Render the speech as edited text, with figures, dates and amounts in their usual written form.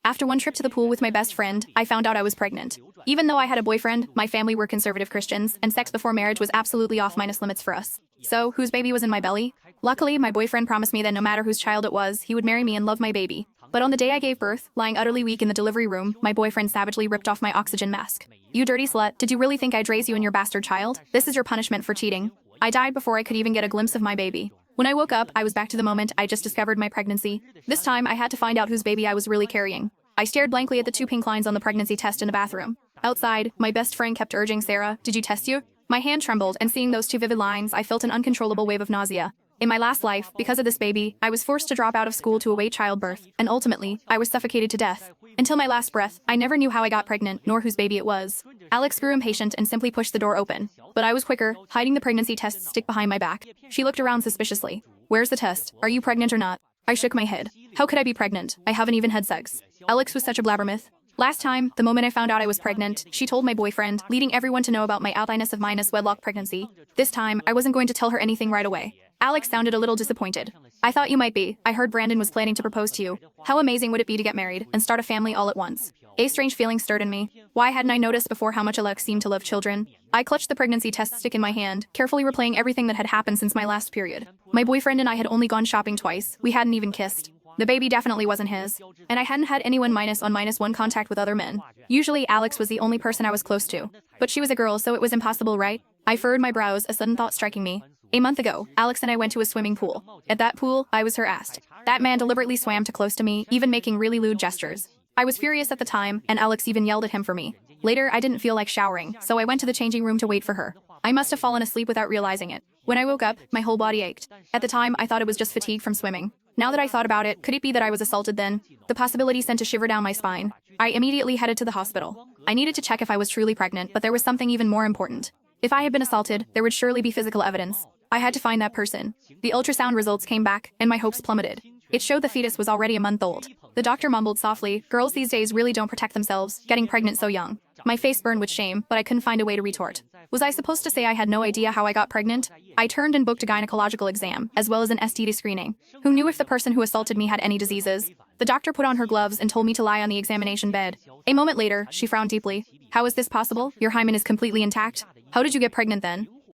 After one trip to the pool with my best friend, I found out I was pregnant. Even though I had a boyfriend, my family were conservative Christians, and sex before marriage was absolutely off limits for us. So, whose baby was in my belly? Luckily, my boyfriend promised me that no matter whose child it was, he would marry me and love my baby. But on the day I gave birth, lying utterly weak in the delivery room, my boyfriend savagely ripped off my oxygen mask. You dirty slut, did you really think I'd raise you and your bastard child? This is your punishment for cheating. I died before I could even get a glimpse of my baby. When I woke up, I was back to the moment I just discovered my pregnancy. This time, I had to find out whose baby I was really carrying. I stared blankly at the 2 pink lines on the pregnancy test in the bathroom. Outside, my best friend kept urging Sarah, "Did you test you?" My hand trembled, and seeing those 2 vivid lines, I felt an uncontrollable wave of nausea. In my last life, because of this baby, I was forced to drop out of school to await childbirth, and ultimately, I was suffocated to death. Until my last breath, I never knew how I got pregnant, nor whose baby it was. Alex grew impatient and simply pushed the door open. But I was quicker, hiding the pregnancy test stick behind my back. She looked around suspiciously. "Where's the test? Are you pregnant or not?" I shook my head. How could I be pregnant? I haven't even had sex. Alex was such a blabbermouth. Last time, the moment I found out I was pregnant, she told my boyfriend, leading everyone to know about my outliness of minus wedlock pregnancy. This time, I wasn't going to tell her anything right away. Alex sounded a little disappointed. "I thought you might be. I heard Brandon was planning to propose to you. How amazing would it be to get married and start a family all at once?" A strange feeling stirred in me. Why hadn't I noticed before how much Alex seemed to love children? I clutched the pregnancy test stick in my hand, carefully replaying everything that had happened since my last period. My boyfriend and I had only gone shopping twice. We hadn't even kissed. The baby definitely wasn't his. And I hadn't had anyone -1 contact with other men. Usually, Alex was the only person I was close to. But she was a girl, so it was impossible, right? I furrowed my brows, a sudden thought striking me. A month ago, Alex and I went to a swimming pool. At that pool, I was her ass. That man deliberately swam too close to me, even making really lewd gestures. I was furious at the time, and Alex even yelled at him for me. Later, I didn't feel like showering, so I went to the changing room to wait for her. I must have fallen asleep without realizing it. When I woke up, my whole body ached. At the time, I thought it was just fatigue from swimming. Now that I thought about it, could it be that I was assaulted then? The possibility sent a shiver down my spine. I immediately headed to the hospital. I needed to check if I was truly pregnant, but there was something even more important. If I had been assaulted, there would surely be physical evidence. I had to find that person. The ultrasound results came back, and my hopes plummeted. It showed the fetus was already a month old. The doctor mumbled softly, "Girls these days really don't protect themselves, getting pregnant so young." My face burned with shame, but I couldn't find a way to retort. Was I supposed to say I had no idea how I got pregnant? I turned and booked a gynecological exam, as well as an STD screening. Who knew if the person who assaulted me had any diseases? The doctor put on her gloves and told me to lie on the examination bed. A moment later, she frowned deeply. "How is this possible? Your hymen is completely intact. How did you get pregnant then?"